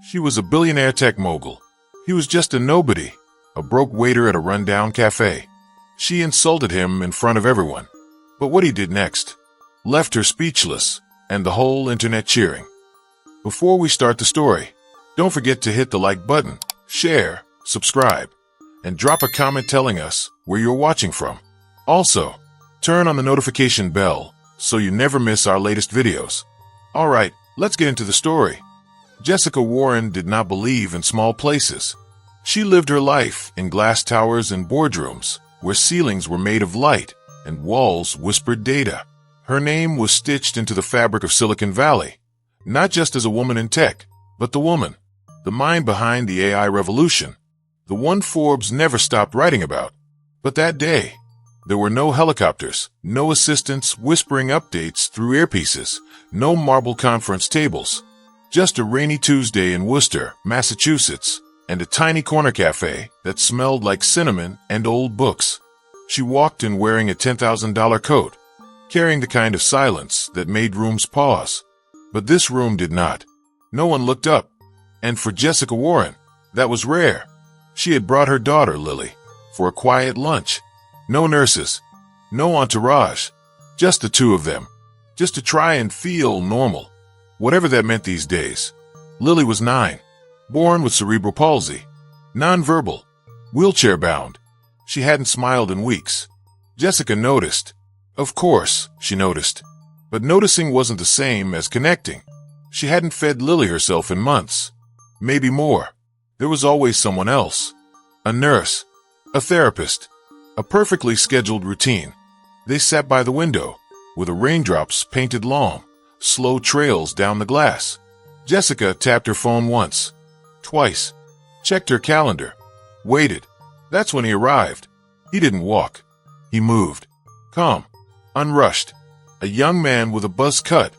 She was a billionaire tech mogul. He was just a nobody, a broke waiter at a rundown cafe. She insulted him in front of everyone. But what he did next left her speechless, and the whole internet cheering. Before we start the story, don't forget to hit the like button, share, subscribe, and drop a comment telling us where you're watching from. Also, turn on the notification bell so you never miss our latest videos. Alright, let's get into the story. Jessica Warren did not believe in small places. She lived her life in glass towers and boardrooms where ceilings were made of light and walls whispered data. Her name was stitched into the fabric of Silicon Valley, not just as a woman in tech, but the woman, the mind behind the AI revolution, the one Forbes never stopped writing about. But that day, there were no helicopters, no assistants whispering updates through earpieces, no marble conference tables. Just a rainy Tuesday in Worcester, Massachusetts, and a tiny corner cafe that smelled like cinnamon and old books. She walked in wearing a $10,000 coat, carrying the kind of silence that made rooms pause. But this room did not. No one looked up. And for Jessica Warren, that was rare. She had brought her daughter, Lily, for a quiet lunch. No nurses, no entourage, just the two of them, just to try and feel normal. Whatever that meant these days. Lily was 9, born with cerebral palsy, nonverbal, wheelchair-bound. She hadn't smiled in weeks. Jessica noticed. Of course, she noticed. But noticing wasn't the same as connecting. She hadn't fed Lily herself in months. Maybe more. There was always someone else. A nurse. A therapist. A perfectly scheduled routine. They sat by the window, with the raindrops painted long, slow trails down the glass. Jessica tapped her phone once, twice, checked her calendar, waited. That's when he arrived. He didn't walk. He moved. Calm, unrushed. A young man with a buzz cut,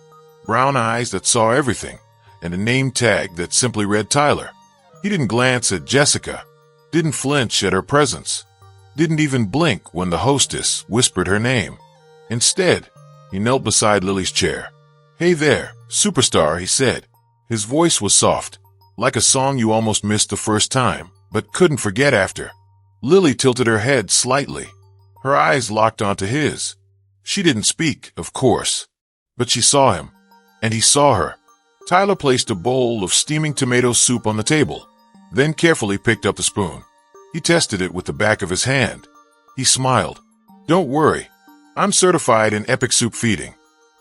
brown eyes that saw everything, and a name tag that simply read Tyler. He didn't glance at Jessica, didn't flinch at her presence, didn't even blink when the hostess whispered her name. Instead, he knelt beside Lily's chair. "Hey there, superstar," he said. His voice was soft, like a song you almost missed the first time, but couldn't forget after. Lily tilted her head slightly. Her eyes locked onto his. She didn't speak, of course, but she saw him, and he saw her. Tyler placed a bowl of steaming tomato soup on the table, then carefully picked up the spoon. He tested it with the back of his hand. He smiled. "Don't worry, I'm certified in epic soup feeding.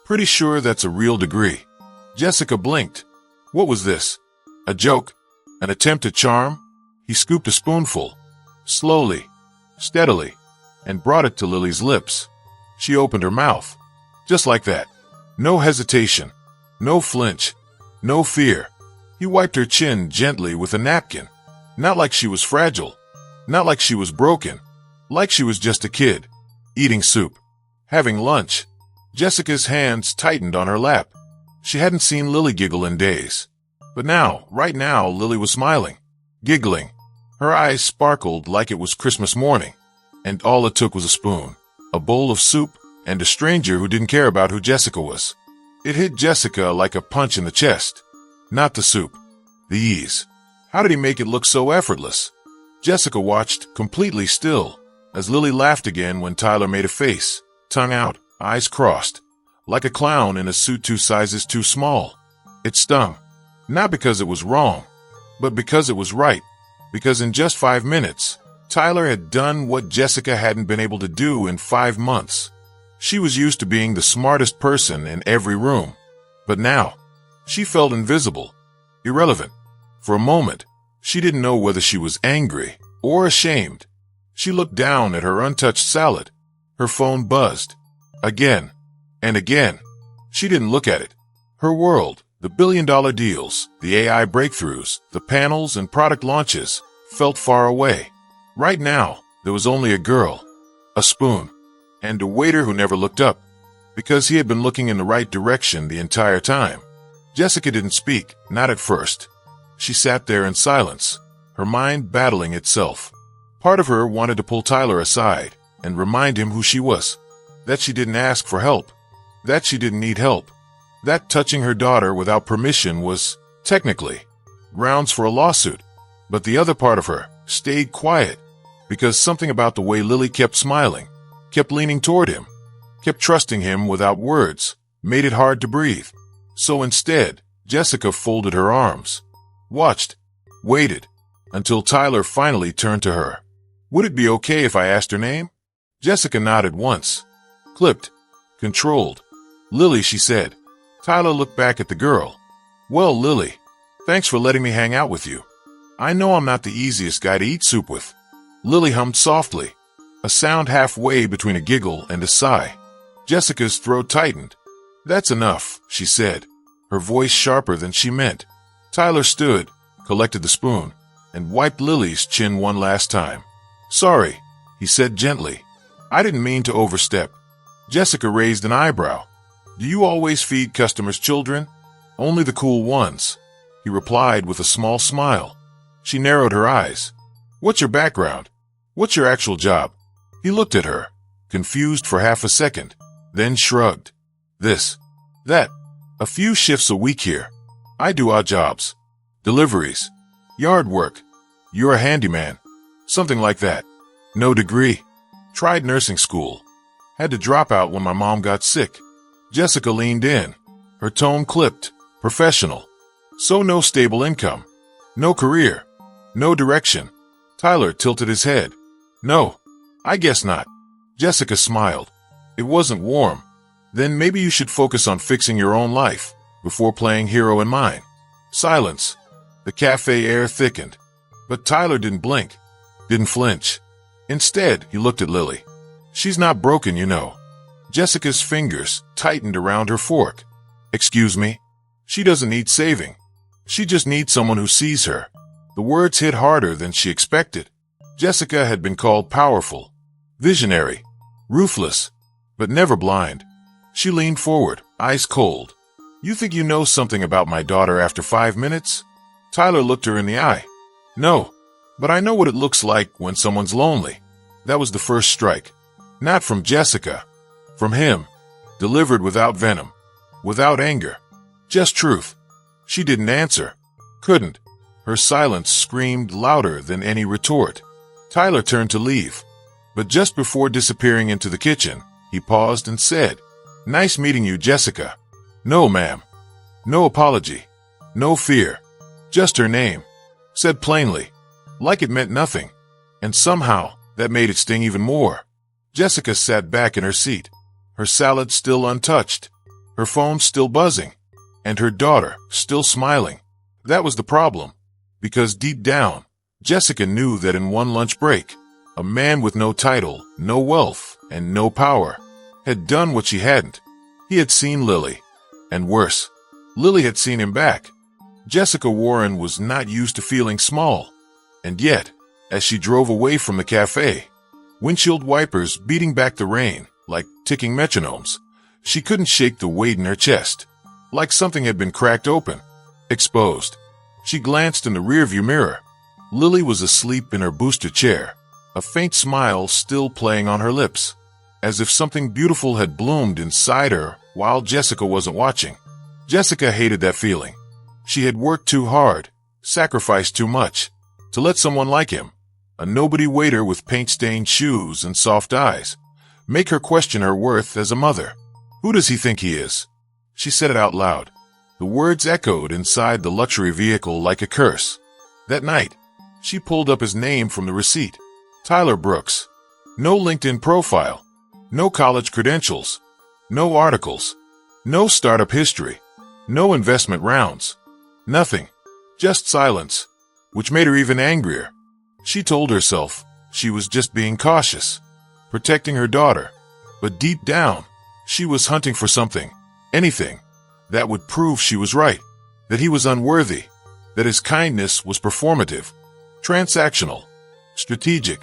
Pretty sure that's a real degree." Jessica blinked. What was this? A joke? An attempt at charm? He scooped a spoonful, slowly, steadily, and brought it to Lily's lips. She opened her mouth. Just like that. No hesitation. No flinch. No fear. He wiped her chin gently with a napkin. Not like she was fragile. Not like she was broken. Like she was just a kid. Eating soup. Having lunch. Jessica's hands tightened on her lap. She hadn't seen Lily giggle in days. But now, right now, Lily was smiling. Giggling. Her eyes sparkled like it was Christmas morning. And all it took was a spoon, a bowl of soup, and a stranger who didn't care about who Jessica was. It hit Jessica like a punch in the chest. Not the soup. The ease. How did he make it look so effortless? Jessica watched, completely still, as Lily laughed again when Tyler made a face, tongue out, eyes crossed, like a clown in a suit 2 sizes too small. It stung. Not because it was wrong, but because it was right. Because in just 5 minutes, Tyler had done what Jessica hadn't been able to do in 5 months. She was used to being the smartest person in every room. But now, she felt invisible, irrelevant. For a moment, she didn't know whether she was angry or ashamed. She looked down at her untouched salad. Her phone buzzed. Again and again. She didn't look at it. Her world, the billion-dollar deals, the AI breakthroughs, the panels and product launches, felt far away. Right now, there was only a girl, a spoon, and a waiter who never looked up, because he had been looking in the right direction the entire time. Jessica didn't speak, not at first. She sat there in silence, her mind battling itself. Part of her wanted to pull Tyler aside and remind him who she was, that she didn't ask for help, that she didn't need help, that touching her daughter without permission was, technically, grounds for a lawsuit. But the other part of her stayed quiet because something about the way Lily kept smiling, kept leaning toward him, kept trusting him without words, made it hard to breathe. So instead, Jessica folded her arms, watched, waited, until Tyler finally turned to her. Would it be okay if I asked her name? Jessica nodded once, clipped, controlled. Lily, she said. Tyler looked back at the girl. Well, Lily, thanks for letting me hang out with you. I know I'm not the easiest guy to eat soup with. Lily hummed softly, a sound halfway between a giggle and a sigh. Jessica's throat tightened. That's enough, she said, her voice sharper than she meant. Tyler stood, collected the spoon, and wiped Lily's chin one last time. Sorry, he said gently. I didn't mean to overstep. Jessica raised an eyebrow. Do you always feed customers children? Only the cool ones, he replied with a small smile. She narrowed her eyes. What's your background? What's your actual job? He looked at her, confused for half a second, then shrugged. This, that, a few shifts a week here. I do odd jobs. Deliveries, yard work. You're a handyman. Something like that. No degree. Tried nursing school. Had to drop out when my mom got sick. Jessica leaned in, her tone clipped, professional. So no stable income. No career. No direction. Tyler tilted his head. No, I guess not. Jessica smiled. It wasn't warm. Then maybe you should focus on fixing your own life before playing hero in mine. Silence. The cafe air thickened. But Tyler didn't blink, didn't flinch. Instead, he looked at Lily. She's not broken, you know. Jessica's fingers tightened around her fork. Excuse me? She doesn't need saving. She just needs someone who sees her. The words hit harder than she expected. Jessica had been called powerful, visionary, ruthless, but never blind. She leaned forward, eyes cold. You think you know something about my daughter after 5 minutes? Tyler looked her in the eye. No, but I know what it looks like when someone's lonely. That was the first strike. Not from Jessica. From him. Delivered without venom. Without anger. Just truth. She didn't answer. Couldn't. Her silence screamed louder than any retort. Tyler turned to leave. But just before disappearing into the kitchen, he paused and said, Nice meeting you, Jessica. No, ma'am. No apology. No fear. Just her name. Said plainly. Like it meant nothing. And somehow, that made it sting even more. Jessica sat back in her seat. Her salad still untouched. Her phone still buzzing. And her daughter still smiling. That was the problem. Because deep down, Jessica knew that in one lunch break, a man with no title, no wealth, and no power had done what she hadn't. He had seen Lily. And worse, Lily had seen him back. Jessica Warren was not used to feeling small. And yet, as she drove away from the cafe, windshield wipers beating back the rain like ticking metronomes, she couldn't shake the weight in her chest. Like something had been cracked open, exposed. She glanced in the rearview mirror. Lily was asleep in her booster chair, a faint smile still playing on her lips, as if something beautiful had bloomed inside her while Jessica wasn't watching. Jessica hated that feeling. She had worked too hard, sacrificed too much, to let someone like him, a nobody waiter with paint-stained shoes and soft eyes, make her question her worth as a mother. Who does he think he is? She said it out loud. The words echoed inside the luxury vehicle like a curse. That night, she pulled up his name from the receipt. Tyler Brooks. No LinkedIn profile. No college credentials. No articles. No startup history. No investment rounds. Nothing. Just silence, which made her even angrier. She told herself she was just being cautious, protecting her daughter. But deep down, she was hunting for something, anything, that would prove she was right, that he was unworthy, that his kindness was performative, transactional, strategic.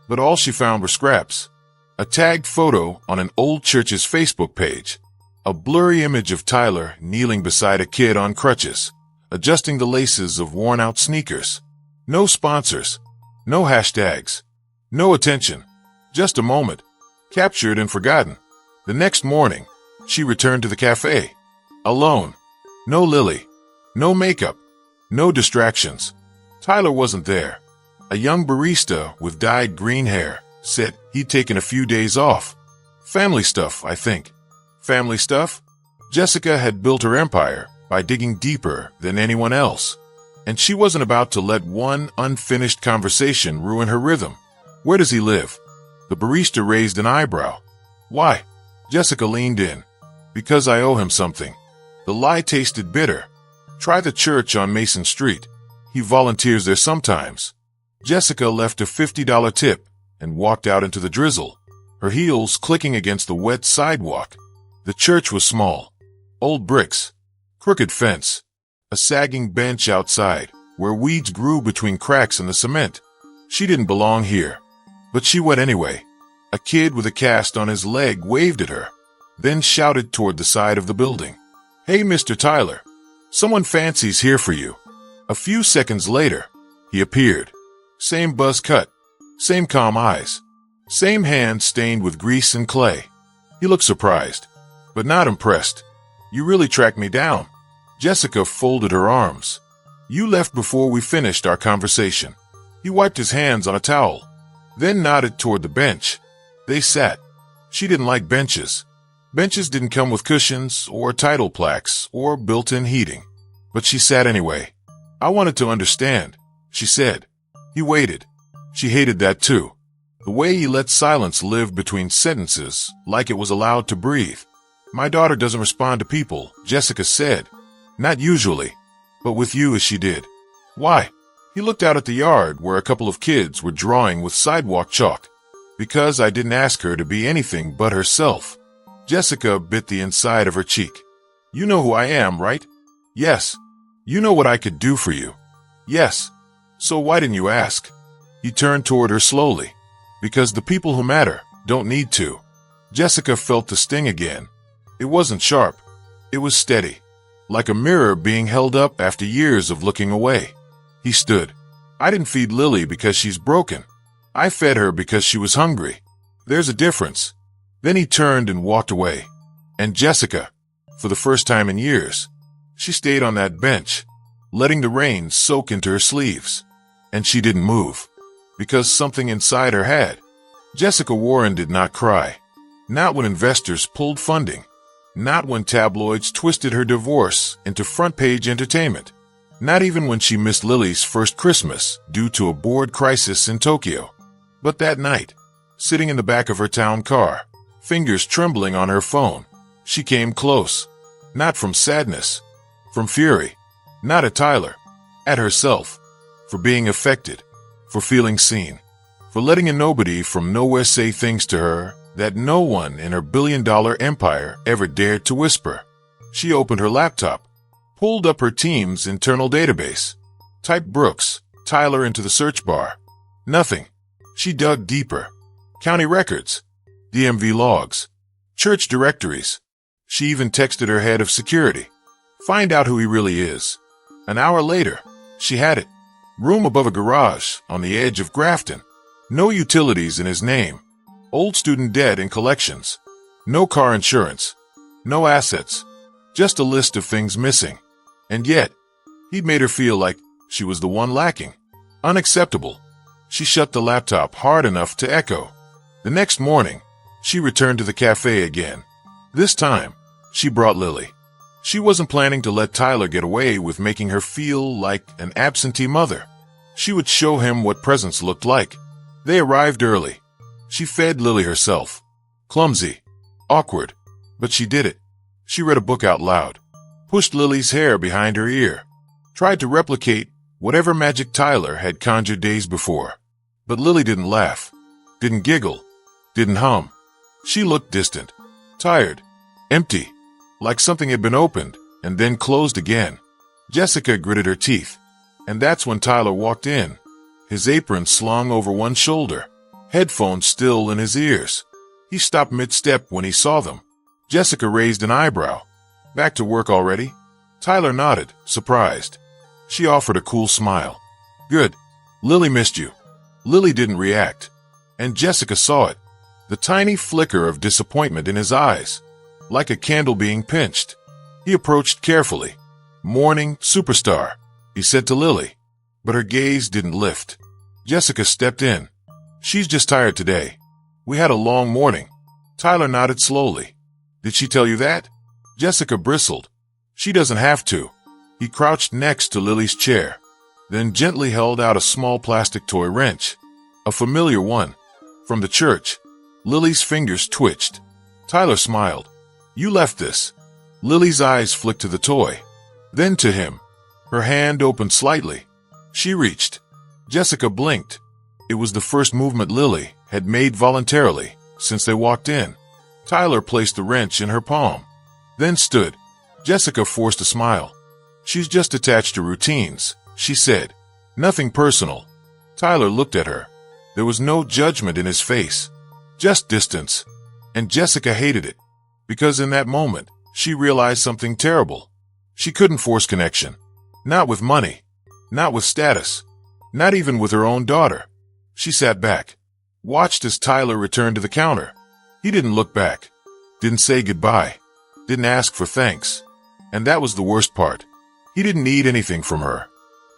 But all she found were scraps. A tagged photo on an old church's Facebook page. A blurry image of Tyler kneeling beside a kid on crutches, adjusting the laces of worn-out sneakers. No sponsors. No hashtags. No attention. Just a moment. Captured and forgotten. The next morning, she returned to the cafe. Alone. No Lily. No makeup. No distractions. Tyler wasn't there. A young barista with dyed green hair said he'd taken a few days off. Family stuff, I think. Family stuff? Jessica had built her empire by digging deeper than anyone else, and she wasn't about to let one unfinished conversation ruin her rhythm. Where does he live? The barista raised an eyebrow. Why? Jessica leaned in. Because I owe him something. The lie tasted bitter. Try the church on Mason Street. He volunteers there sometimes. Jessica left a $50 tip and walked out into the drizzle, her heels clicking against the wet sidewalk. The church was small. Old bricks. Crooked fence. A sagging bench outside, where weeds grew between cracks in the cement. She didn't belong here. But she went anyway. A kid with a cast on his leg waved at her, then shouted toward the side of the building. Hey, Mr. Tyler. Someone fancy's here for you. A few seconds later, he appeared. Same buzz cut. Same calm eyes. Same hands stained with grease and clay. He looked surprised, but not impressed. You really tracked me down. Jessica folded her arms. You left before we finished our conversation. He wiped his hands on a towel, then nodded toward the bench. They sat. She didn't like benches. Benches didn't come with cushions or title plaques or built-in heating. But she sat anyway. I wanted to understand, she said. He waited. She hated that too. The way he let silence live between sentences, like it was allowed to breathe. My daughter doesn't respond to people, Jessica said. Not usually, but with you as she did. Why? He looked out at the yard where a couple of kids were drawing with sidewalk chalk. Because I didn't ask her to be anything but herself. Jessica bit the inside of her cheek. You know who I am, right? Yes. You know what I could do for you. Yes. So why didn't you ask? He turned toward her slowly. Because the people who matter don't need to. Jessica felt the sting again. It wasn't sharp. It was steady. Like a mirror being held up after years of looking away. He stood. I didn't feed Lily because she's broken. I fed her because she was hungry. There's a difference. Then he turned and walked away. And Jessica, for the first time in years, she stayed on that bench, letting the rain soak into her sleeves. And she didn't move. Because something inside her had. Jessica Warren did not cry. Not when investors pulled funding. Not when tabloids twisted her divorce into front-page entertainment. Not even when she missed Lily's first Christmas due to a board crisis in Tokyo. But that night, sitting in the back of her town car, fingers trembling on her phone, she came close. Not from sadness, from fury. Not at Tyler, at herself, for being affected, for feeling seen, for letting a nobody from nowhere say things to her that no one in her billion-dollar empire ever dared to whisper. She opened her laptop, pulled up her team's internal database, typed Brooks, Tyler into the search bar. Nothing. She dug deeper. County records, DMV logs, church directories. She even texted her head of security. Find out who he really is. An hour later, she had it. Room above a garage on the edge of Grafton. No utilities in his name. Old student debt and collections. No car insurance. No assets. Just a list of things missing. And yet, he'd made her feel like she was the one lacking. Unacceptable. She shut the laptop hard enough to echo. The next morning, she returned to the cafe again. This time, she brought Lily. She wasn't planning to let Tyler get away with making her feel like an absentee mother. She would show him what presents looked like. They arrived early. She fed Lily herself. Clumsy. Awkward. But she did it. She read a book out loud. Pushed Lily's hair behind her ear. Tried to replicate whatever magic Tyler had conjured days before. But Lily didn't laugh. Didn't giggle. Didn't hum. She looked distant. Tired. Empty. Like something had been opened and then closed again. Jessica gritted her teeth. And that's when Tyler walked in. His apron slung over one shoulder. Headphones still in his ears. He stopped mid-step when he saw them. Jessica raised an eyebrow. Back to work already? Tyler nodded, surprised. She offered a cool smile. Good. Lily missed you. Lily didn't react. And Jessica saw it. The tiny flicker of disappointment in his eyes. Like a candle being pinched. He approached carefully. Morning superstar. he said to Lily. But her gaze didn't lift. Jessica stepped in. She's just tired today. We had a long morning. Tyler nodded slowly. Did she tell you that? Jessica bristled. She doesn't have to. He crouched next to Lily's chair, then gently held out a small plastic toy wrench. A familiar one. From the church. Lily's fingers twitched. Tyler smiled. You left this. Lily's eyes flicked to the toy, then to him. Her hand opened slightly. She reached. Jessica blinked. It was the first movement Lily had made voluntarily since they walked in. Tyler placed the wrench in her palm, then stood. Jessica forced a smile. She's just attached to routines, she said. Nothing personal. Tyler looked at her. There was no judgment in his face, just distance. And Jessica hated it, because in that moment, she realized something terrible. She couldn't force connection. Not with money. Not with status. Not even with her own daughter. She sat back, watched as Tyler returned to the counter. He didn't look back. Didn't say goodbye. Didn't ask for thanks. And that was the worst part. He didn't need anything from her.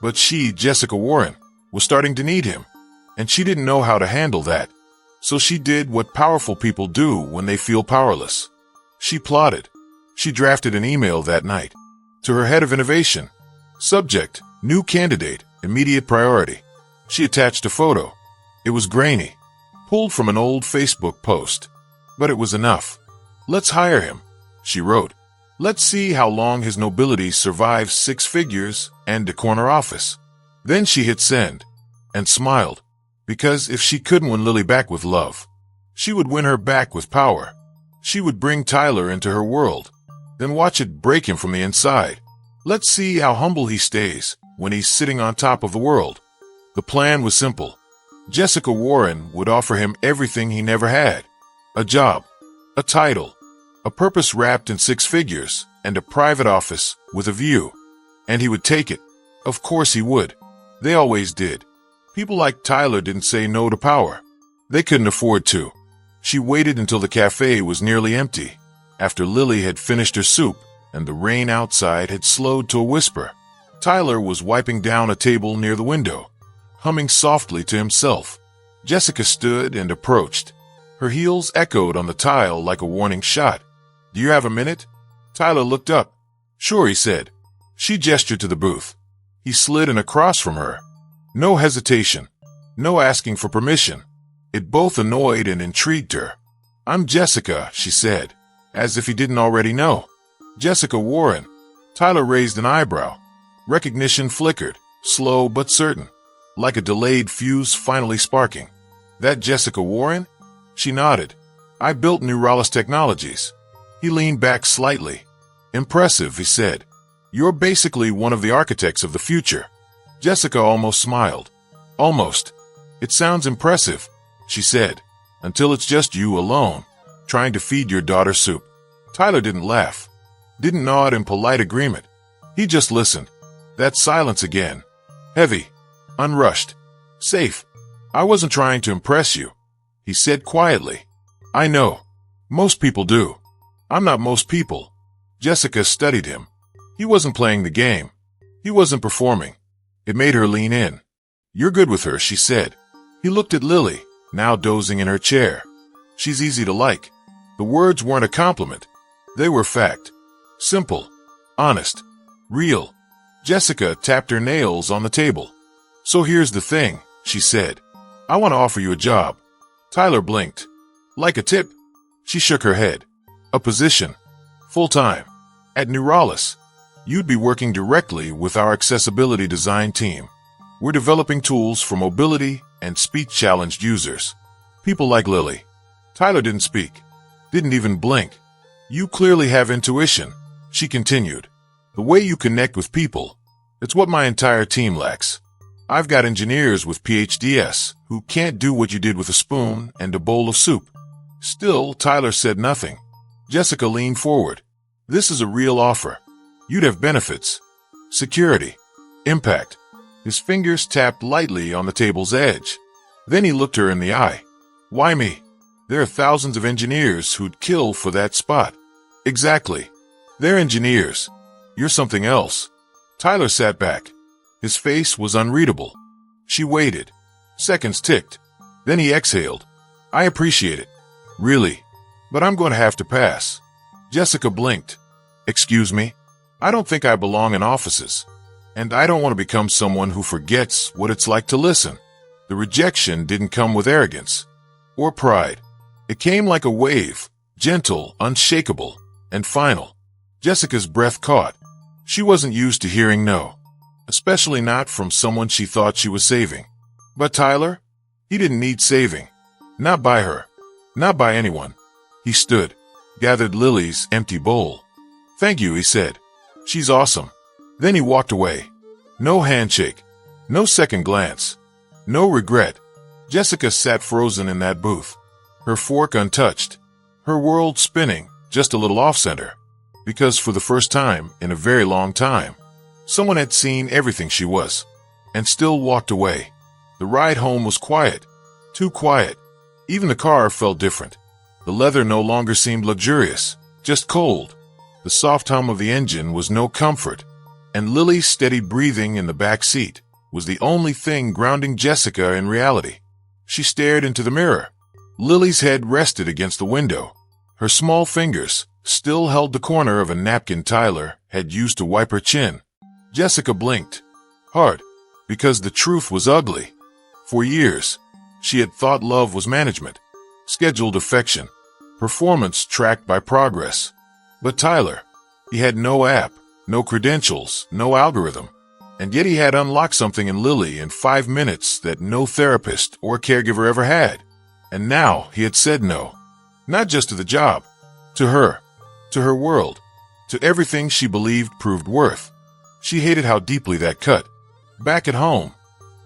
But she, Jessica Warren, was starting to need him. And she didn't know how to handle that. So she did what powerful people do when they feel powerless. She plotted. She drafted an email that night to her head of innovation. Subject, new candidate, immediate priority. She attached a photo. It was grainy, pulled from an old Facebook post. But it was enough. Let's hire him, she wrote. Let's see how long his nobility survives 6 figures and a corner office. Then she hit send and smiled, because if she couldn't win Lily back with love, she would win her back with power. She would bring Tyler into her world, then watch it break him from the inside. Let's see how humble he stays when he's sitting on top of the world. The plan was simple. Jessica Warren would offer him everything he never had. A job, a title, a purpose wrapped in 6 figures, and a private office with a view. And he would take it. Of course he would. They always did. People like Tyler didn't say no to power. They couldn't afford to. She waited until the cafe was nearly empty, after Lily had finished her soup and the rain outside had slowed to a whisper. Tyler was wiping down a table near the window, humming softly to himself. Jessica stood and approached. Her heels echoed on the tile like a warning shot. Do you have a minute? Tyler looked up. Sure, he said. She gestured to the booth. He slid in across from her. No hesitation. No asking for permission. It both annoyed and intrigued her. I'm Jessica, she said, as if he didn't already know. Jessica Warren. Tyler raised an eyebrow. Recognition flickered, slow but certain, like a delayed fuse finally sparking. That Jessica Warren? She nodded. I built Narrated Technologies. He leaned back slightly. Impressive, he said. You're basically one of the architects of the future. Jessica almost smiled. Almost. It sounds impressive, she said, until it's just you alone, trying to feed your daughter soup. Tyler didn't laugh. Didn't nod in polite agreement. He just listened. That silence again. Heavy. Unrushed. Safe. I wasn't trying to impress you, he said quietly. I know. Most people do. I'm not most people. Jessica studied him. He wasn't playing the game. He wasn't performing. It made her lean in. You're good with her, she said. He looked at Lily, now dozing in her chair. She's easy to like. The words weren't a compliment. They were fact. Simple. Honest. Real. Jessica tapped her nails on the table. So here's the thing, she said. I want to offer you a job. Tyler blinked. Like a tip? She shook her head. A position. Full-time. At Narrated. You'd be working directly with our accessibility design team. We're developing tools for mobility and speech-challenged users. People like Lily. Tyler didn't speak. Didn't even blink. You clearly have intuition, she continued. The way you connect with people. It's what my entire team lacks. I've got engineers with PhDs who can't do what you did with a spoon and a bowl of soup. Still, Tyler said nothing. Jessica leaned forward. This is a real offer. You'd have benefits. Security. Impact. His fingers tapped lightly on the table's edge. Then he looked her in the eye. Why me? There are thousands of engineers who'd kill for that spot. Exactly. They're engineers. You're something else. Tyler sat back. His face was unreadable. She waited. Seconds ticked. Then he exhaled. I appreciate it. Really. But I'm going to have to pass. Jessica blinked. Excuse me? I don't think I belong in offices. And I don't want to become someone who forgets what it's like to listen. The rejection didn't come with arrogance or pride. It came like a wave, gentle, unshakable, and final. Jessica's breath caught. She wasn't used to hearing no, especially not from someone she thought she was saving. But Tyler? He didn't need saving. Not by her. Not by anyone. He stood, gathered Lily's empty bowl. Thank you, he said. She's awesome. Then he walked away. No handshake. No second glance. No regret. Jessica sat frozen in that booth, her fork untouched, her world spinning just a little off-center. Because for the first time in a very long time, someone had seen everything she was, and still walked away. The ride home was quiet. Too quiet. Even the car felt different. The leather no longer seemed luxurious, just cold. The soft hum of the engine was no comfort, and Lily's steady breathing in the back seat was the only thing grounding Jessica in reality. She stared into the mirror. Lily's head rested against the window. Her small fingers still held the corner of a napkin Tyler had used to wipe her chin. Jessica blinked. Hard. Because the truth was ugly. For years, she had thought love was management, scheduled affection, performance tracked by progress. But Tyler, he had no app, no credentials, no algorithm. And yet he had unlocked something in Lily in 5 minutes that no therapist or caregiver ever had. And now he had said no. Not just to the job. To her world. To everything she believed proved worth. She hated how deeply that cut. Back at home,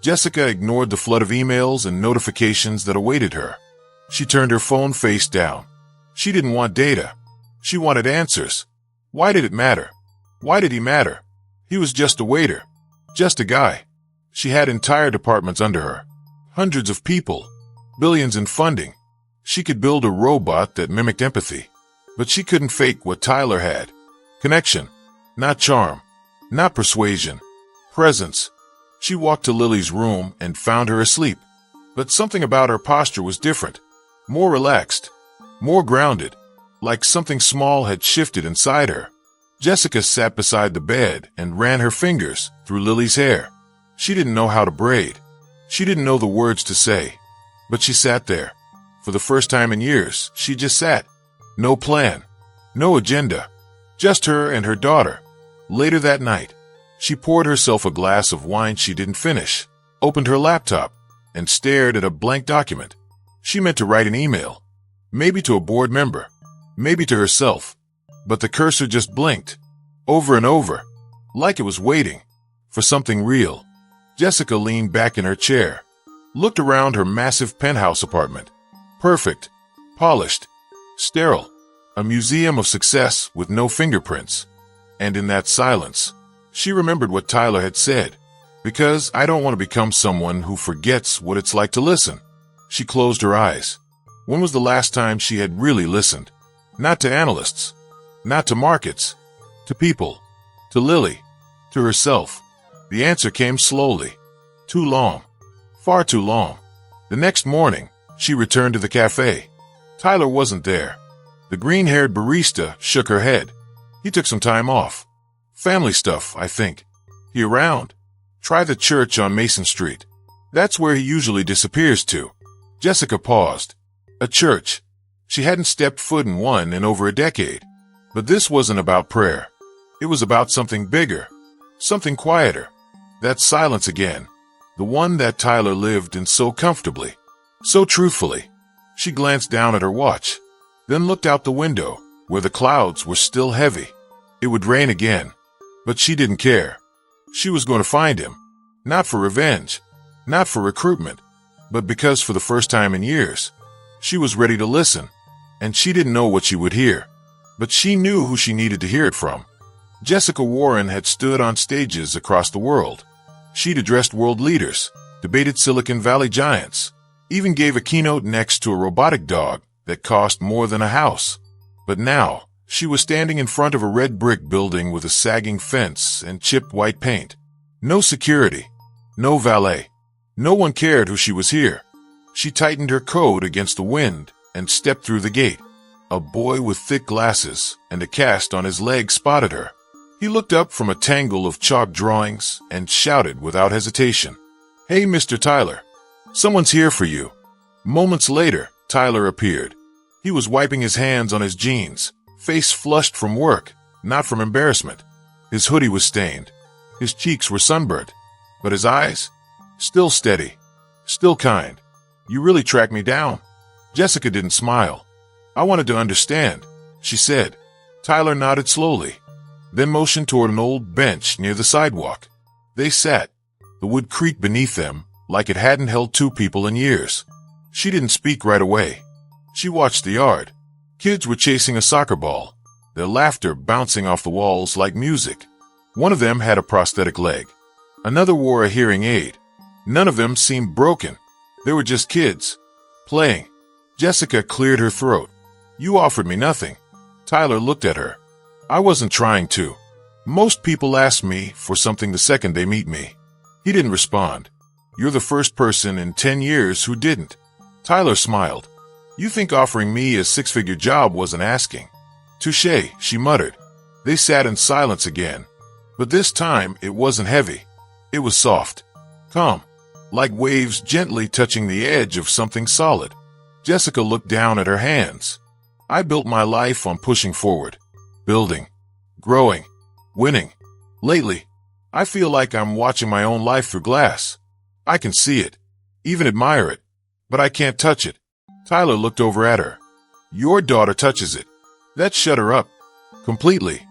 Jessica ignored the flood of emails and notifications that awaited her. She turned her phone face down. She didn't want data. She wanted answers. Why did it matter? Why did he matter? He was just a waiter. Just a guy. She had entire departments under her. Hundreds of people. Billions in funding. She could build a robot that mimicked empathy. But she couldn't fake what Tyler had. Connection. Not charm. Not persuasion. Presence. She walked to Lily's room and found her asleep. But something about her posture was different. More relaxed. More grounded. Like something small had shifted inside her. Jessica sat beside the bed and ran her fingers through Lily's hair. She didn't know how to braid. She didn't know the words to say. But she sat there. For the first time in years, she just sat. No plan. No agenda. Just her and her daughter. Later that night, she poured herself a glass of wine she didn't finish, opened her laptop, and stared at a blank document. She meant to write an email. Maybe to a board member. Maybe to herself. But the cursor just blinked. Over and over. Like it was waiting. For something real. Jessica leaned back in her chair. Looked around her massive penthouse apartment. Perfect. Polished. Sterile. A museum of success with no fingerprints. And in that silence, she remembered what Tyler had said. Because I don't want to become someone who forgets what it's like to listen. She closed her eyes. When was the last time she had really listened? Not to analysts. Not to markets. To people. To Lily. To herself. The answer came slowly. Too long. Far too long. The next morning, she returned to the cafe. Tyler wasn't there. The green-haired barista shook her head. He took some time off. Family stuff, I think. He around. Try the church on Mason Street. That's where he usually disappears to. Jessica paused. A church. She hadn't stepped foot in one in over a decade. But this wasn't about prayer. It was about something bigger. Something quieter. That silence again. The one that Tyler lived in so comfortably. So truthfully. She glanced down at her watch. Then looked out the window, where the clouds were still heavy. It would rain again. But she didn't care. She was going to find him. Not for revenge. Not for recruitment. But because for the first time in years, she was ready to listen. And she didn't know what she would hear. But she knew who she needed to hear it from. Jessica Warren had stood on stages across the world. She'd addressed world leaders, debated Silicon Valley giants, even gave a keynote next to a robotic dog that cost more than a house. But now, she was standing in front of a red brick building with a sagging fence and chipped white paint. No security. No valet. No one cared who she was here. She tightened her coat against the wind and stepped through the gate. A boy with thick glasses and a cast on his leg spotted her. He looked up from a tangle of chalk drawings and shouted without hesitation, "Hey, Mr. Tyler. Someone's here for you." Moments later, Tyler appeared. He was wiping his hands on his jeans, face flushed from work, not from embarrassment. His hoodie was stained. His cheeks were sunburnt, but his eyes, still steady, still kind. "You really tracked me down." Jessica didn't smile. "I wanted to understand," she said. Tyler nodded slowly, then motioned toward an old bench near the sidewalk. They sat. The wood creaked beneath them like it hadn't held two people in years. She didn't speak right away. She watched the yard. Kids were chasing a soccer ball, their laughter bouncing off the walls like music. One of them had a prosthetic leg. Another wore a hearing aid. None of them seemed broken. They were just kids, playing. Jessica cleared her throat. "You offered me nothing." Tyler looked at her. "I wasn't trying to. Most people ask me for something the second they meet me." He didn't respond. "You're the first person in 10 years who didn't." Tyler smiled. "You think offering me a six-figure job wasn't asking." "Touché," she muttered. They sat in silence again. But this time it wasn't heavy. It was soft, calm, like waves gently touching the edge of something solid. Jessica looked down at her hands. "I built my life on pushing forward, building, growing, winning. Lately, I feel like I'm watching my own life through glass. I can see it, even admire it, but I can't touch it." Tyler looked over at her. "Your daughter touches it. That shut her up. Completely.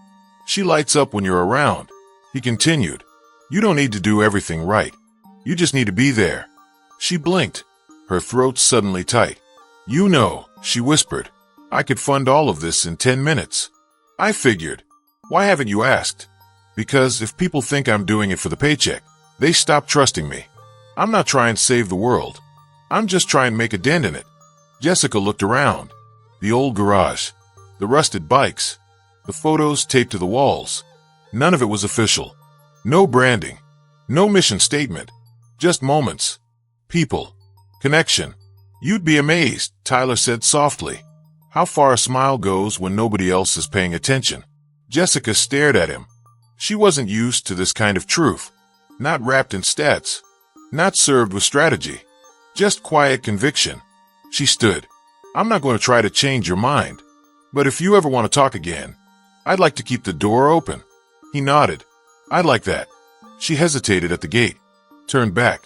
She lights up when you're around." He continued, "You don't need to do everything right. You just need to be there." She blinked, her throat suddenly tight. "You know," she whispered, "I could fund all of this in 10 minutes. I figured. Why haven't you asked?" "Because if people think I'm doing it for the paycheck, they stop trusting me. I'm not trying to save the world. I'm just trying to make a dent in it." Jessica looked around. The old garage, the rusted bikes, the photos taped to the walls. None of it was official. No branding. No mission statement. Just moments. People. Connection. "You'd be amazed," Tyler said softly, "how far a smile goes when nobody else is paying attention." Jessica stared at him. She wasn't used to this kind of truth. Not wrapped in stats. Not served with strategy. Just quiet conviction. She stood. "I'm not going to try to change your mind. But if you ever want to talk again, I'd like to keep the door open." He nodded. "I'd like that." She hesitated at the gate, turned back.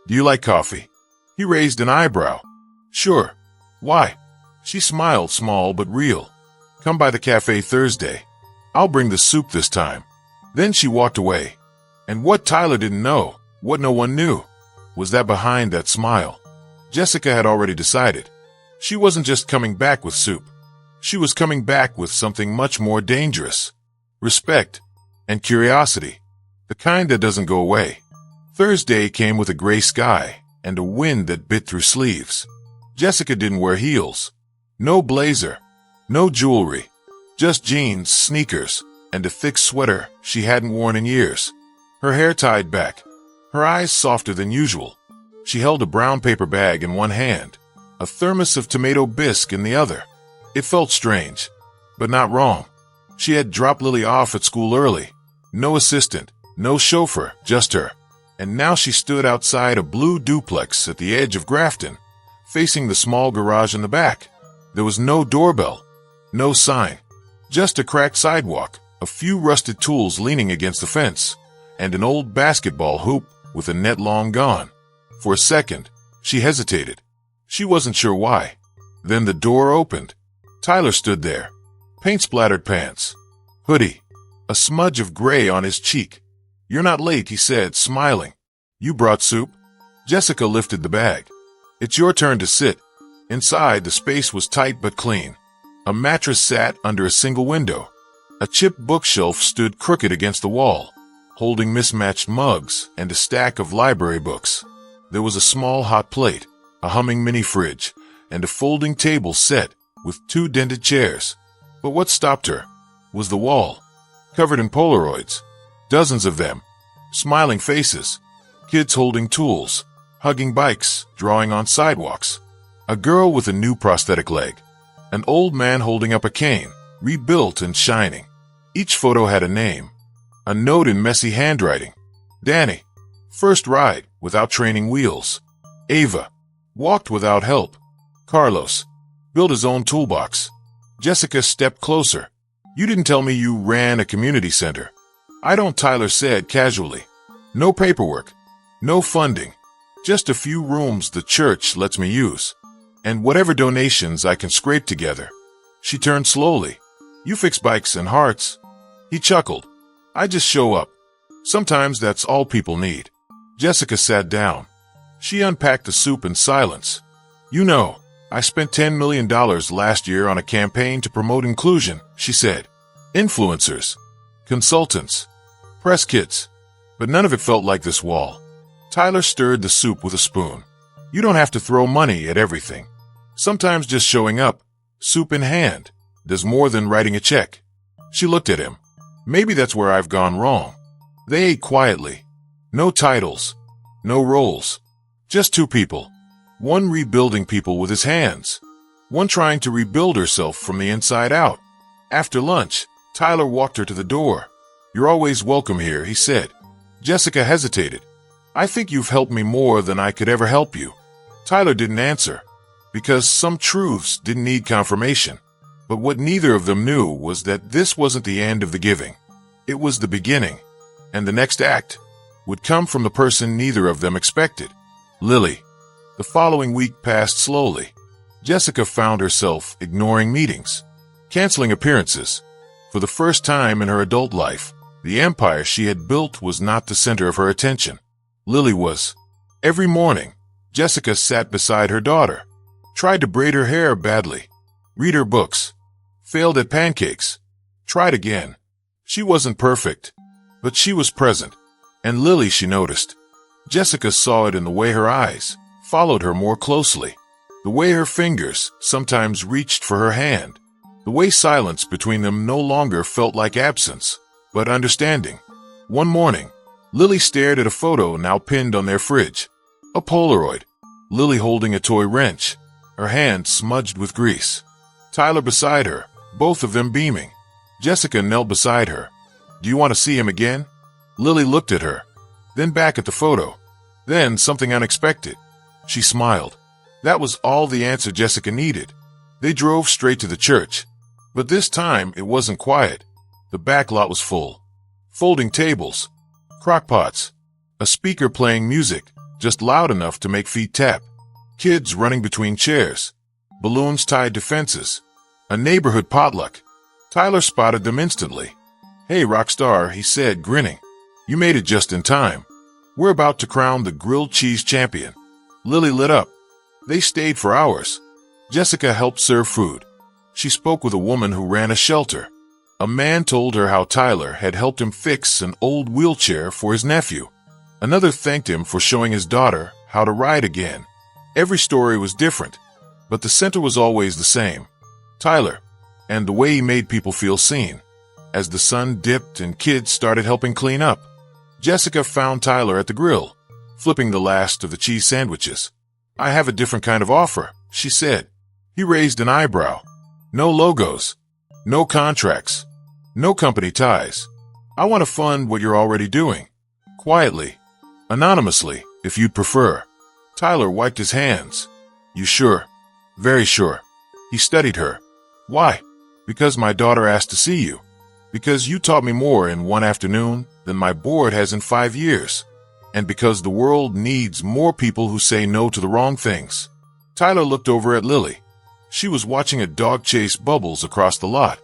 "Do you like coffee?" He raised an eyebrow. "Sure. Why?" She smiled, small but real. "Come by the cafe Thursday. I'll bring the soup this time." Then she walked away. And what Tyler didn't know, what no one knew, was that behind that smile, Jessica had already decided. She wasn't just coming back with soup. She was coming back with something much more dangerous. Respect and curiosity. The kind that doesn't go away. Thursday came with a gray sky and a wind that bit through sleeves. Jessica didn't wear heels. No blazer. No jewelry. Just jeans, sneakers, and a thick sweater she hadn't worn in years. Her hair tied back. Her eyes softer than usual. She held a brown paper bag in one hand, a thermos of tomato bisque in the other. It felt strange, but not wrong. She had dropped Lily off at school early. No assistant, no chauffeur, just her. And now she stood outside a blue duplex at the edge of Grafton, facing the small garage in the back. There was no doorbell, no sign, just a cracked sidewalk, a few rusted tools leaning against the fence, and an old basketball hoop with a net long gone. For a second, she hesitated. She wasn't sure why. Then the door opened. Tyler stood there. Paint-splattered pants. Hoodie. A smudge of gray on his cheek. "You're not late," he said, smiling. "You brought soup?" Jessica lifted the bag. "It's your turn to sit." Inside, the space was tight but clean. A mattress sat under a single window. A chipped bookshelf stood crooked against the wall, holding mismatched mugs and a stack of library books. There was a small hot plate, a humming mini fridge, and a folding table set with 2 dented chairs. But what stopped her was the wall, covered in Polaroids, dozens of them, Smiling faces. Kids holding tools, hugging bikes, drawing on sidewalks. A girl with a new prosthetic leg. An old man holding up a cane, rebuilt and shining. Each photo had a name. A note in messy handwriting. Danny. First ride, without training wheels. Ava. Walked without help. Carlos. Built his own toolbox. Jessica stepped closer. You didn't tell me you ran a community center. I don't, Tyler said casually. No paperwork. No funding. Just a few rooms the church lets me use. And whatever donations I can scrape together. She turned slowly. You fix bikes and hearts. He chuckled. I just show up. Sometimes that's all people need. Jessica sat down. She unpacked the soup in silence. You know, I spent $10 million last year on a campaign to promote inclusion, she said. Influencers, consultants, press kits, but none of it felt like this wall. Tyler stirred the soup with a spoon. You don't have to throw money at everything. Sometimes just showing up, soup in hand, does more than writing a check. She looked at him. Maybe that's where I've gone wrong. They ate quietly. No titles, no roles. Just two people. One rebuilding people with his hands. One trying to rebuild herself from the inside out. After lunch, Tyler walked her to the door. You're always welcome here, he said. Jessica hesitated. I think you've helped me more than I could ever help you. Tyler didn't answer, because some truths didn't need confirmation. But what neither of them knew was that this wasn't the end of the giving. It was the beginning, and the next act would come from the person neither of them expected, Lily. The following week passed slowly. Jessica found herself ignoring meetings, canceling appearances. For the first time in her adult life, the empire she had built was not the center of her attention. Lily was. Every morning, Jessica sat beside her daughter, tried to braid her hair badly, read her books, failed at pancakes, tried again. She wasn't perfect, but she was present. And Lily, she noticed. Jessica saw it in the way her eyes followed her more closely, the way her fingers sometimes reached for her hand, the way silence between them no longer felt like absence, but understanding. One morning, Lily stared at a photo now pinned on their fridge. A Polaroid. Lily holding a toy wrench, her hand smudged with grease. Tyler beside her, both of them beaming. Jessica knelt beside her. Do you want to see him again? Lily looked at her, then back at the photo. Then something unexpected. She smiled. That was all the answer Jessica needed. They drove straight to the church. But this time it wasn't quiet. The back lot was full. Folding tables, crockpots, a speaker playing music, just loud enough to make feet tap. Kids running between chairs, balloons tied to fences, a neighborhood potluck. Tyler spotted them instantly. Hey, rock star, he said, grinning. You made it just in time. We're about to crown the grilled cheese champion. Lily lit up. They stayed for hours. Jessica helped serve food. She spoke with a woman who ran a shelter. A man told her how Tyler had helped him fix an old wheelchair for his nephew. Another thanked him for showing his daughter how to ride again. Every story was different, but the center was always the same. Tyler, and the way he made people feel seen. As the sun dipped and kids started helping clean up, Jessica found Tyler at the grill, flipping the last of the cheese sandwiches. I have a different kind of offer, she said. He raised an eyebrow. No logos, no contracts, no company ties. I want to fund what you're already doing. Quietly, anonymously, if you'd prefer. Tyler wiped his hands. You sure? Very sure. He studied her. Why? Because my daughter asked to see you. Because you taught me more in one afternoon than my board has in 5 years. And because the world needs more people who say no to the wrong things. Tyler looked over at Lily. She was watching a dog chase Bubbles across the lot.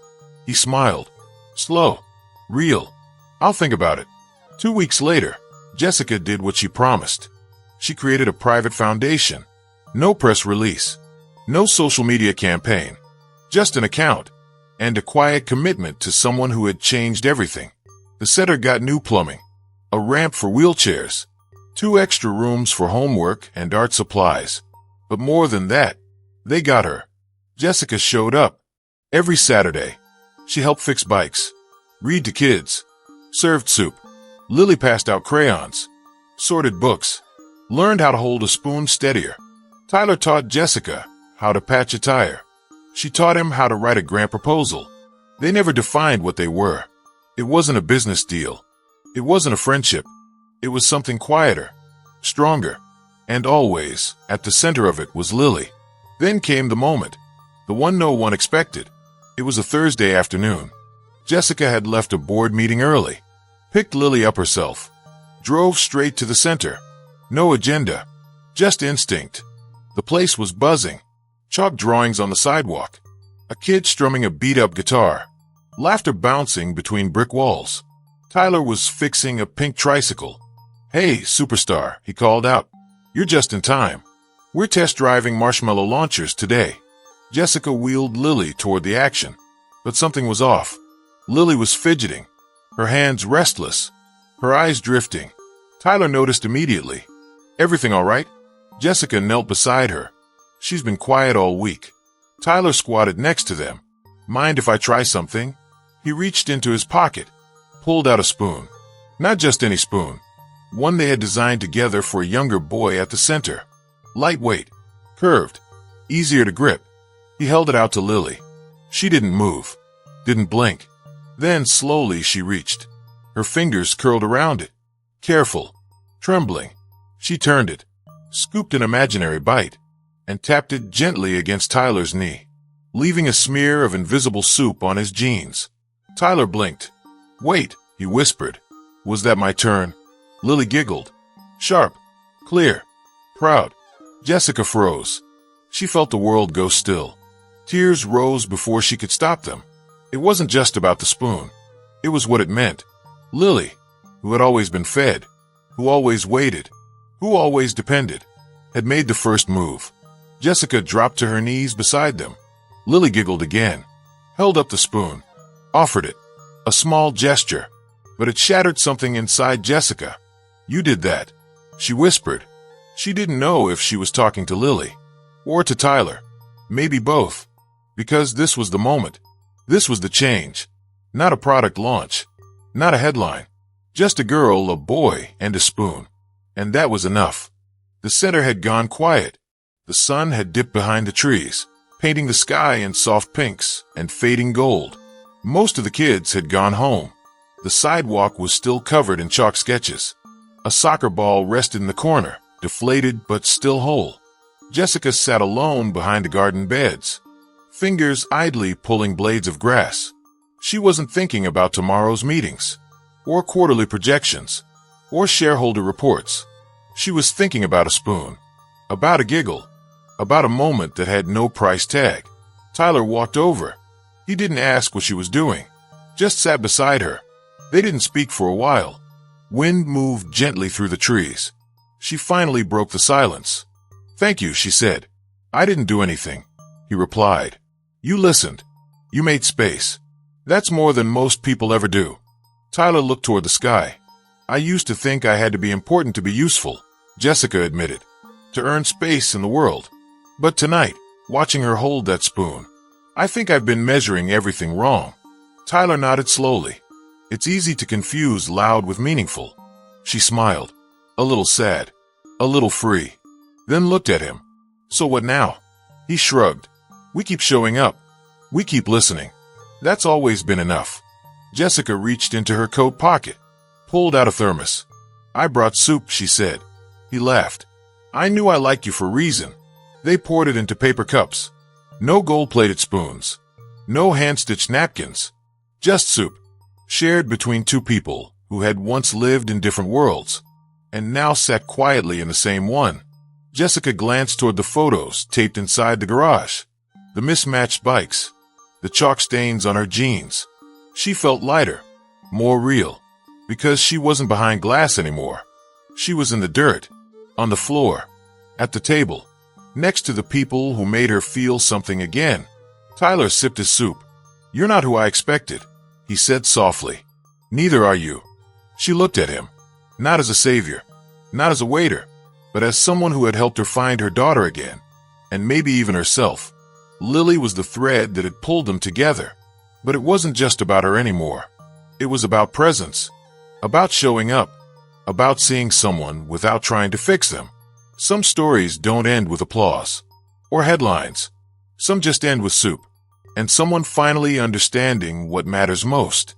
He smiled. Slow. Real. I'll think about it. 2 weeks later, Jessica did what she promised. She created a private foundation. No press release. No social media campaign. Just an account. And a quiet commitment to someone who had changed everything. The center got new plumbing. A ramp for wheelchairs. 2 extra rooms for homework and art supplies. But more than that, they got her. Jessica showed up. Every Saturday. She helped fix bikes. Read to kids. Served soup. Lily passed out crayons, sorted books, learned how to hold a spoon steadier. Tyler taught Jessica how to patch a tire. She taught him how to write a grant proposal. They never defined what they were. It wasn't a business deal. It wasn't a friendship. It was something quieter, stronger, and always, at the center of it was Lily. Then came the moment, the one no one expected. It was a Thursday afternoon. Jessica had left a board meeting early, picked Lily up herself, drove straight to the center. No agenda, just instinct. The place was buzzing. Chalk drawings on the sidewalk. A kid strumming a beat-up guitar. Laughter bouncing between brick walls. Tyler was fixing a pink tricycle. "Hey, superstar," he called out. "You're just in time. We're test driving marshmallow launchers today." Jessica wheeled Lily toward the action, but something was off. Lily was fidgeting, her hands restless, her eyes drifting. Tyler noticed immediately. "Everything all right?" Jessica knelt beside her. "She's been quiet all week." Tyler squatted next to them. "Mind if I try something?" He reached into his pocket, pulled out a spoon. Not just any spoon. One they had designed together for a younger boy at the center. Lightweight, curved, easier to grip. He held it out to Lily. She didn't move, didn't blink. Then slowly she reached. Her fingers curled around it. Careful, trembling. She turned it, scooped an imaginary bite, and tapped it gently against Tyler's knee, leaving a smear of invisible soup on his jeans. Tyler blinked. "Wait," he whispered. "Was that my turn?" Lily giggled. Sharp, clear, proud. Jessica froze. She felt the world go still. Tears rose before she could stop them. It wasn't just about the spoon. It was what it meant. Lily, who had always been fed, who always waited, who always depended, had made the first move. Jessica dropped to her knees beside them. Lily giggled again, held up the spoon, offered it. A small gesture, but it shattered something inside Jessica. "You did that," she whispered. She didn't know if she was talking to Lily or to Tyler. Maybe both, because this was the moment. This was the change. Not a product launch, not a headline, just a girl, a boy, and a spoon. And that was enough. The center had gone quiet. The sun had dipped behind the trees, painting the sky in soft pinks and fading gold. Most of the kids had gone home. The sidewalk was still covered in chalk sketches. A soccer ball rested in the corner, deflated but still whole. Jessica sat alone behind the garden beds, fingers idly pulling blades of grass. She wasn't thinking about tomorrow's meetings, or quarterly projections, or shareholder reports. She was thinking about a spoon, about a giggle, about a moment that had no price tag. Tyler walked over. He didn't ask what she was doing, just sat beside her. They didn't speak for a while. Wind moved gently through the trees. She finally broke the silence. "Thank you," she said. "I didn't do anything," he replied. "You listened. You made space. That's more than most people ever do." Tyler looked toward the sky. "I used to think I had to be important to be useful," Jessica admitted, "to earn space in the world. But tonight, watching her hold that spoon, I think I've been measuring everything wrong." Tyler nodded slowly. It's easy to confuse loud with meaningful. She smiled, a little sad, a little free, then looked at him. "So what now?" He shrugged. "We keep showing up. We keep listening. That's always been enough." Jessica reached into her coat pocket, pulled out a thermos. "I brought soup," she said. He laughed. "I knew I liked you for a reason." They poured it into paper cups. No gold-plated spoons. No hand-stitched napkins. Just soup, shared between two people who had once lived in different worlds, and now sat quietly in the same one. Jessica glanced toward the photos taped inside the garage. The mismatched bikes, the chalk stains on her jeans. She felt lighter, more real, because she wasn't behind glass anymore. She was in the dirt, on the floor, at the table, next to the people who made her feel something again. Tyler sipped his soup. "You're not who I expected," he said softly. "Neither are you." She looked at him, not as a savior, not as a waiter, but as someone who had helped her find her daughter again, and maybe even herself. Lily was the thread that had pulled them together, but it wasn't just about her anymore. It was about presence, about showing up, about seeing someone without trying to fix them. Some stories don't end with applause or headlines. Some just end with soup and someone finally understanding what matters most.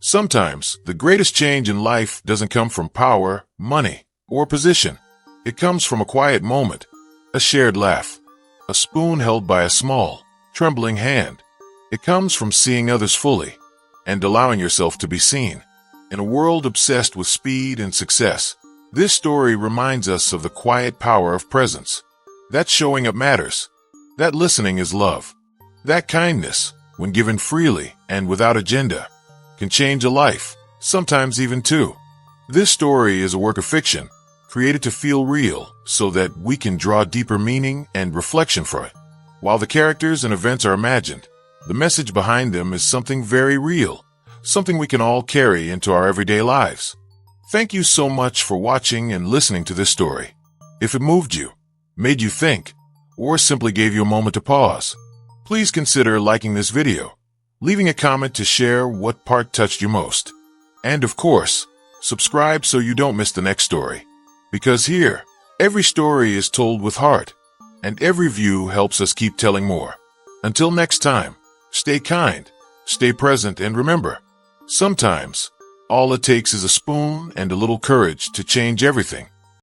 Sometimes the greatest change in life doesn't come from power, money, or position. It comes from a quiet moment, a shared laugh, a spoon held by a small, trembling hand. It comes from seeing others fully and allowing yourself to be seen. In a world obsessed with speed and success, this story reminds us of the quiet power of presence. That showing up matters. That listening is love. That kindness, when given freely and without agenda, can change a life, sometimes even two. This story is a work of fiction, created to feel real so that we can draw deeper meaning and reflection from it. While the characters and events are imagined, the message behind them is something very real, something we can all carry into our everyday lives. Thank you so much for watching and listening to this story. If it moved you, made you think, or simply gave you a moment to pause, please consider liking this video, leaving a comment to share what part touched you most. And of course, subscribe so you don't miss the next story. Because here, every story is told with heart, and every view helps us keep telling more. Until next time, stay kind, stay present, and remember, sometimes, all it takes is a spoon and a little courage to change everything.